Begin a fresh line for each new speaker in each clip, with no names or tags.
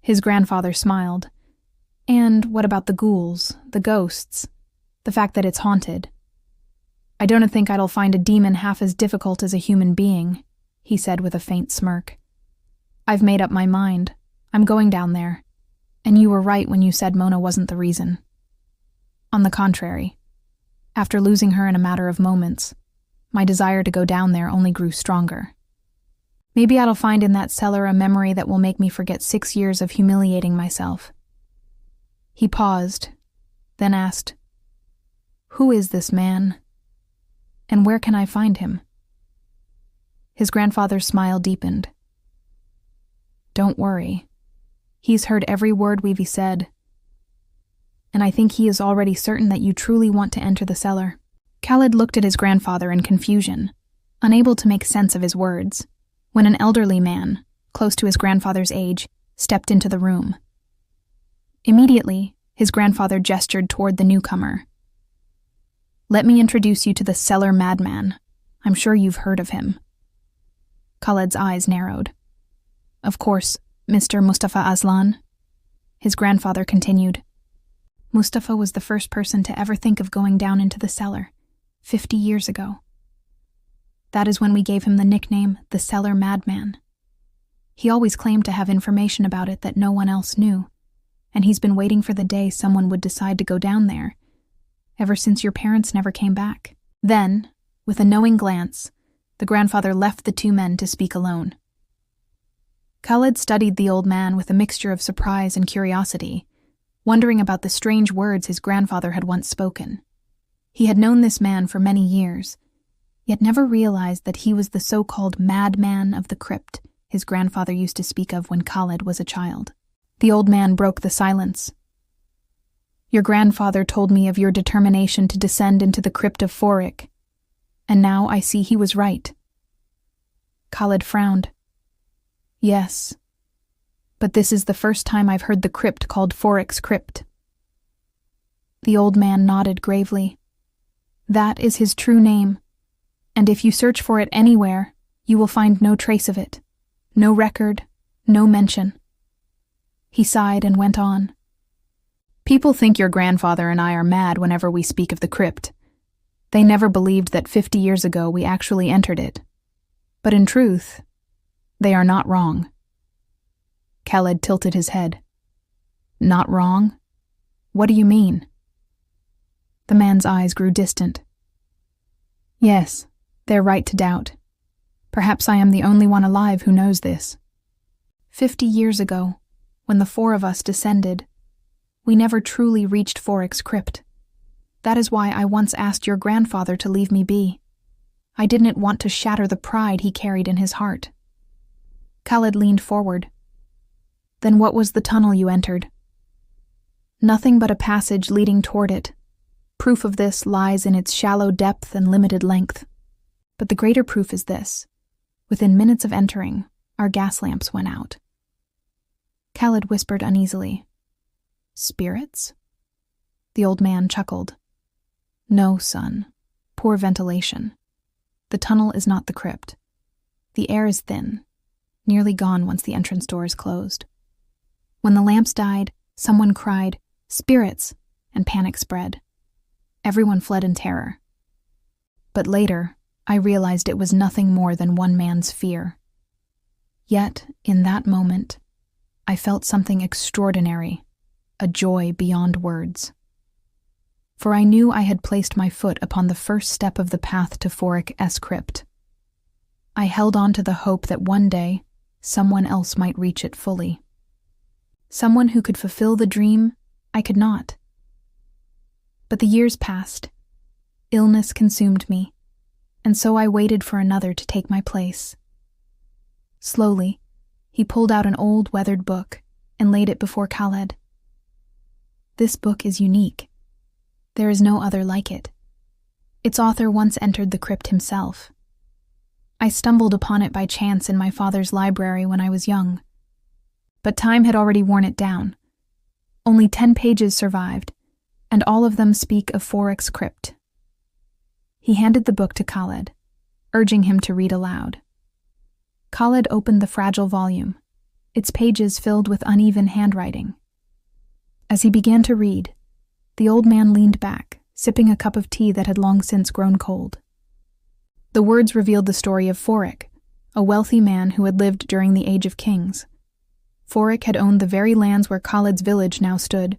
His grandfather smiled. And what about the ghouls, the ghosts, the fact that it's haunted? I don't think I'll find a demon half as difficult as a human being, he said with a faint smirk. I've made up my mind. I'm going down there. And you were right when you said Mona wasn't the reason. On the contrary, after losing her in a matter of moments, my desire to go down there only grew stronger. Maybe I'll find in that cellar a memory that will make me forget 6 years of humiliating myself. He paused, then asked, "Who is this man? And where can I find him?" His grandfather's smile deepened. "Don't worry. He's heard every word we've said. And I think he is already certain that you truly want to enter the cellar." Khaled looked at his grandfather in confusion, unable to make sense of his words, when an elderly man, close to his grandfather's age, stepped into the room. Immediately, his grandfather gestured toward the newcomer. "Let me introduce you to the cellar madman. I'm sure you've heard of him." Khaled's eyes narrowed. "Of course, Mr. Mustafa Aslan," his grandfather continued. "Mustafa was the first person to ever think of going down into the cellar, 50 years ago. That is when we gave him the nickname, the Cellar Madman. He always claimed to have information about it that no one else knew, and he's been waiting for the day someone would decide to go down there, ever since your parents never came back." Then, with a knowing glance, the grandfather left the two men to speak alone. Khaled studied the old man with a mixture of surprise and curiosity, wondering about the strange words his grandfather had once spoken. He had known this man for many years, yet never realized that he was the so-called madman of the crypt his grandfather used to speak of when Khaled was a child. The old man broke the silence. "Your grandfather told me of your determination to descend into the crypt of Forik, and now I see he was right." Khaled frowned. "Yes, but this is the first time I've heard the crypt called Forik's Crypt." The old man nodded gravely. "That is his true name, and if you search for it anywhere, you will find no trace of it, no record, no mention." He sighed and went on. "People think your grandfather and I are mad whenever we speak of the crypt. They never believed that 50 years ago we actually entered it. But in truth, they are not wrong." Khaled tilted his head. "Not wrong? What do you mean?" The man's eyes grew distant. "Yes, they're right to doubt. Perhaps I am the only one alive who knows this. 50 years ago, when the four of us descended, we never truly reached Forik's crypt. That is why I once asked your grandfather to leave me be. I didn't want to shatter the pride he carried in his heart." Khaled leaned forward. "Then what was the tunnel you entered?" "Nothing but a passage leading toward it. Proof of this lies in its shallow depth and limited length. But the greater proof is this. Within minutes of entering, our gas lamps went out." Khaled whispered uneasily. "Spirits?" The old man chuckled. "No, son. Poor ventilation. The tunnel is not the crypt. The air is thin, nearly gone once the entrance door is closed. When the lamps died, someone cried, 'Spirits!' and panic spread. Everyone fled in terror. But later, I realized it was nothing more than one man's fear. Yet, in that moment, I felt something extraordinary, a joy beyond words. For I knew I had placed my foot upon the first step of the path to Forik's crypt. I held on to the hope that one day, someone else might reach it fully. Someone who could fulfill the dream I could not. But the years passed. Illness consumed me, and so I waited for another to take my place. Slowly, he pulled out an old, weathered book and laid it before Khaled. "This book is unique. There is no other like it. Its author once entered the crypt himself. I stumbled upon it by chance in my father's library when I was young. But time had already worn it down. Only 10 pages survived, and all of them speak of Forik's crypt." He handed the book to Khaled, urging him to read aloud. Khaled opened the fragile volume. its pages filled with uneven handwriting. As he began to read, the old man leaned back, sipping a cup of tea that had long since grown cold. The words revealed the story of Forik, a wealthy man who had lived during the Age of Kings. Forik had owned the very lands where Khalid's village now stood,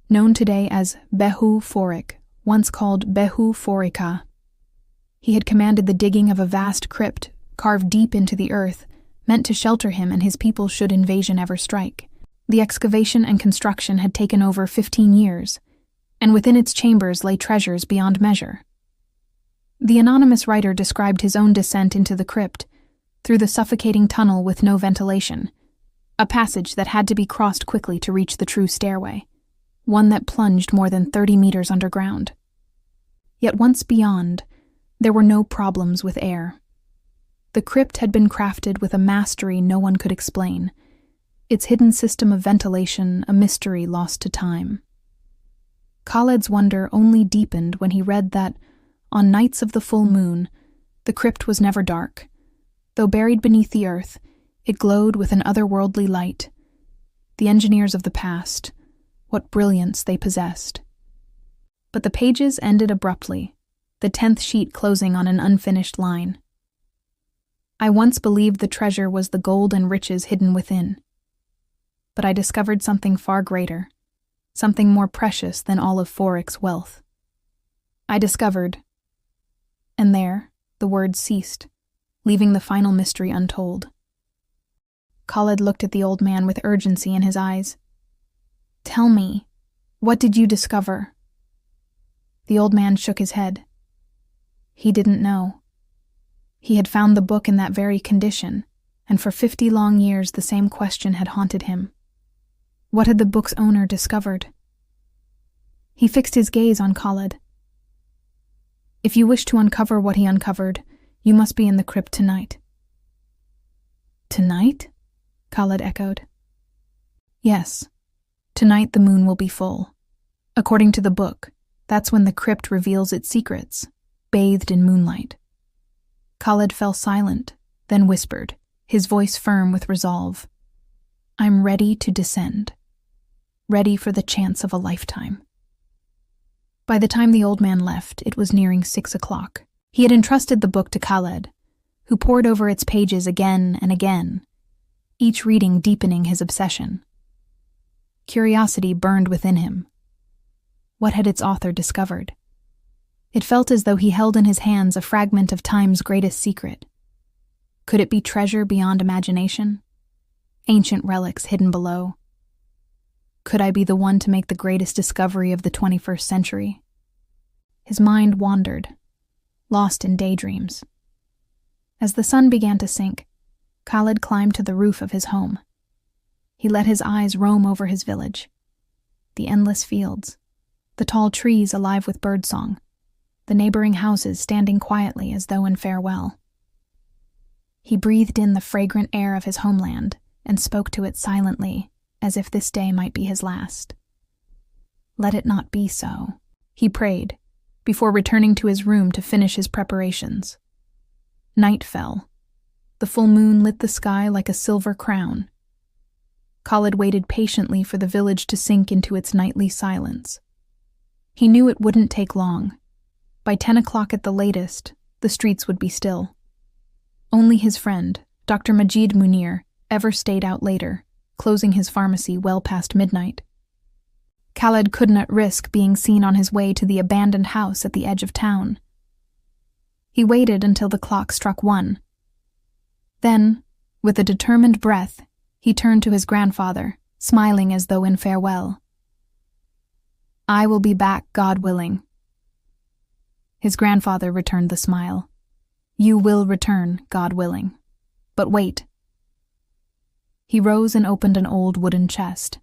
known today as Behu Forik, once called Behu Forika. He had commanded the digging of a vast crypt, carved deep into the earth, meant to shelter him and his people should invasion ever strike. The excavation and construction had taken over 15 years, and within its chambers lay treasures beyond measure. The anonymous writer described his own descent into the crypt, through the suffocating tunnel with no ventilation, a passage that had to be crossed quickly to reach the true stairway, one that plunged more than 30 meters underground. Yet once beyond, there were no problems with air. The crypt had been crafted with a mastery no one could explain, its hidden system of ventilation a mystery lost to time. Khalid's wonder only deepened when he read that, on nights of the full moon, the crypt was never dark. Though buried beneath the earth, it glowed with an otherworldly light. The engineers of the past, what brilliance they possessed. But the pages ended abruptly, the 10th sheet closing on an unfinished line. I once believed the treasure was the gold and riches hidden within. But I discovered something far greater, something more precious than all of Forik's wealth. I discovered, and there the words ceased, leaving the final mystery untold. Khalid looked at the old man with urgency in his eyes. "Tell me, what did you discover?" The old man shook his head. He didn't know. He had found the book in that very condition, and for 50 long years the same question had haunted him. What had the book's owner discovered? He fixed his gaze on Khalid. "If you wish to uncover what he uncovered, you must be in the crypt tonight." "Tonight?" Khalid echoed. "Yes. Tonight the moon will be full. According to the book, that's when the crypt reveals its secrets, bathed in moonlight." Khalid fell silent, then whispered, his voice firm with resolve. "I'm ready to descend. Ready for the chance of a lifetime." By the time the old man left, it was nearing 6 o'clock. He had entrusted the book to Khalid, who pored over its pages again and again, each reading deepening his obsession. Curiosity burned within him. What had its author discovered? It felt as though he held in his hands a fragment of time's greatest secret. Could it be treasure beyond imagination? Ancient relics hidden below? Could I be the one to make the greatest discovery of the 21st century? His mind wandered, lost in daydreams. As the sun began to sink, Khalid climbed to the roof of his home. He let his eyes roam over his village. The endless fields, the tall trees alive with birdsong, the neighboring houses standing quietly as though in farewell. He breathed in the fragrant air of his homeland and spoke to it silently, as if this day might be his last. Let it not be so, he prayed, before returning to his room to finish his preparations. Night fell. The full moon lit the sky like a silver crown. Khalid waited patiently for the village to sink into its nightly silence. He knew it wouldn't take long. By 10 o'clock at the latest, the streets would be still. Only his friend, Dr. Majid Munir, ever stayed out later, closing his pharmacy well past midnight. Khalid couldn't risk being seen on his way to the abandoned house at the edge of town. He waited until the clock struck 1. Then, with a determined breath, he turned to his grandfather, smiling as though in farewell. "I will be back, God willing." His grandfather returned the smile. "You will return, God willing. But wait." He rose and opened an old wooden chest.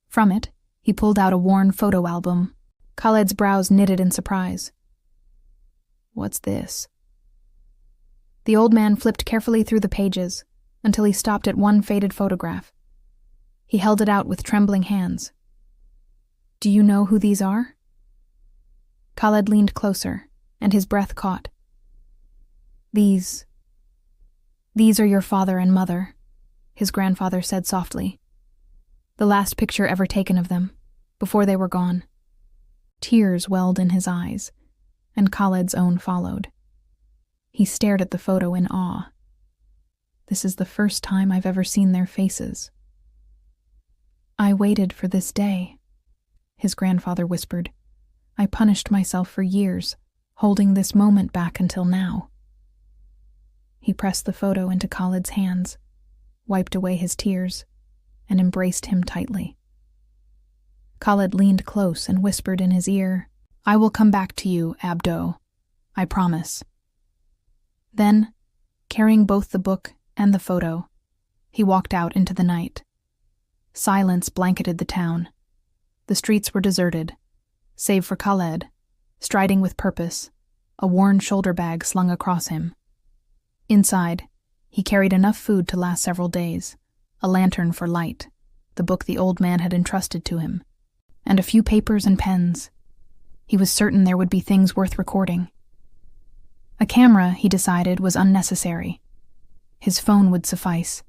From it, he pulled out a worn photo album. Khalid's brows knitted in surprise. "What's this?" The old man flipped carefully through the pages until he stopped at one faded photograph. He held it out with trembling hands. "Do you know who these are?" Khalid leaned closer, and his breath caught. These are your father and mother," his grandfather said softly. The last picture ever taken of them, before they were gone. Tears welled in his eyes, and Khaled's own followed. He stared at the photo in awe. This is the first time I've ever seen their faces. I waited for this day, his grandfather whispered. I punished myself for years, holding this moment back until now. He pressed the photo into Khaled's hands, wiped away his tears, and embraced him tightly. Khaled leaned close and whispered in his ear, I will come back to you, Abdo. I promise. Then, carrying both the book and the photo, he walked out into the night. Silence blanketed the town. The streets were deserted, save for Khaled, striding with purpose, a worn shoulder bag slung across him. Inside, he carried enough food to last several days, a lantern for light, the book the old man had entrusted to him, and a few papers and pens. He was certain there would be things worth recording. A camera, he decided, was unnecessary. His phone would suffice.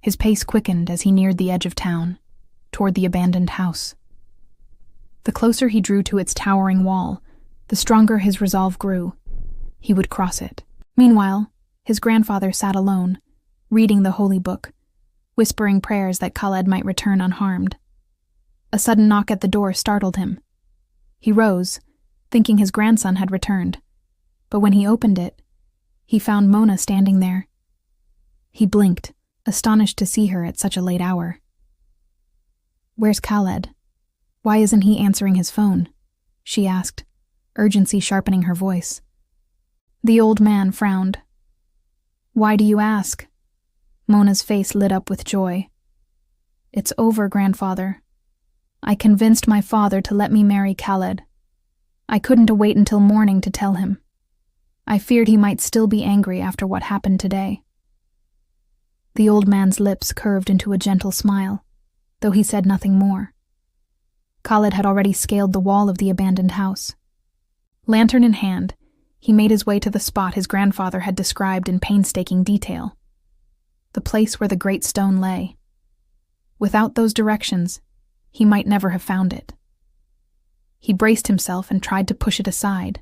His pace quickened as he neared the edge of town, toward the abandoned house. The closer he drew to its towering wall, the stronger his resolve grew. He would cross it. Meanwhile, his grandfather sat alone, reading the holy book, whispering prayers that Khaled might return unharmed. A sudden knock at the door startled him. He rose, thinking his grandson had returned, but when he opened it, he found Mona standing there. He blinked, astonished to see her at such a late hour. Where's Khaled? Why isn't he answering his phone? She asked, urgency sharpening her voice. The old man frowned. Why do you ask? Mona's face lit up with joy. It's over, grandfather. I convinced my father to let me marry Khaled. I couldn't wait until morning to tell him. I feared he might still be angry after what happened today. The old man's lips curved into a gentle smile, though he said nothing more. Khaled had already scaled the wall of the abandoned house. Lantern in hand, he made his way to the spot his grandfather had described in painstaking detail. The place where the great stone lay. Without those directions, he might never have found it. He braced himself and tried to push it aside.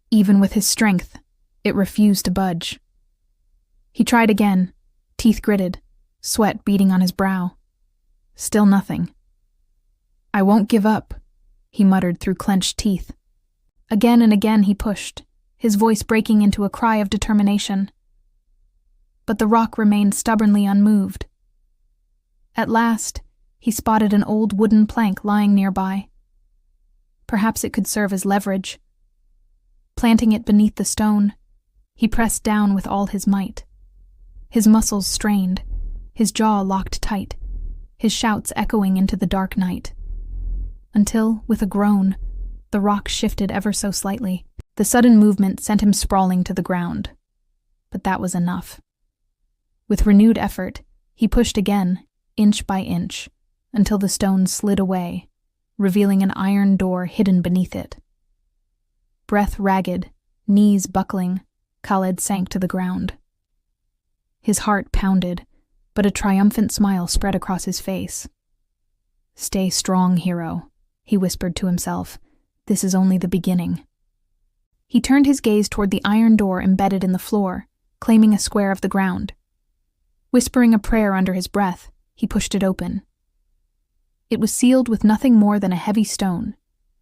Even with his strength, it refused to budge. He tried again, teeth gritted, sweat beading on his brow. Still nothing. I won't give up, he muttered through clenched teeth. Again and again he pushed, his voice breaking into a cry of determination. But the rock remained stubbornly unmoved. At last, he spotted an old wooden plank lying nearby. Perhaps it could serve as leverage. Planting it beneath the stone, he pressed down with all his might. His muscles strained, his jaw locked tight, his shouts echoing into the dark night. Until, with a groan, the rock shifted ever so slightly. The sudden movement sent him sprawling to the ground. But that was enough. With renewed effort, he pushed again, inch by inch, until the stone slid away, revealing an iron door hidden beneath it. Breath ragged, knees buckling, Khaled sank to the ground. His heart pounded, but a triumphant smile spread across his face. Stay strong, hero, he whispered to himself. This is only the beginning. He turned his gaze toward the iron door embedded in the floor, claiming a square of the ground. Whispering a prayer under his breath, he pushed it open. It was sealed with nothing more than a heavy stone,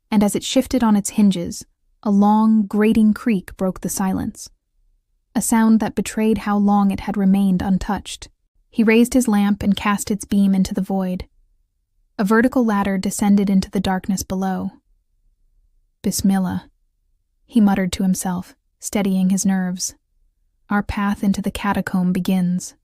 and as it shifted on its hinges, a long, grating creak broke the silence, a sound that betrayed how long it had remained untouched. He raised his lamp and cast its beam into the void. A vertical ladder descended into the darkness below. Bismillah, he muttered to himself, steadying his nerves. Our path into the catacomb begins.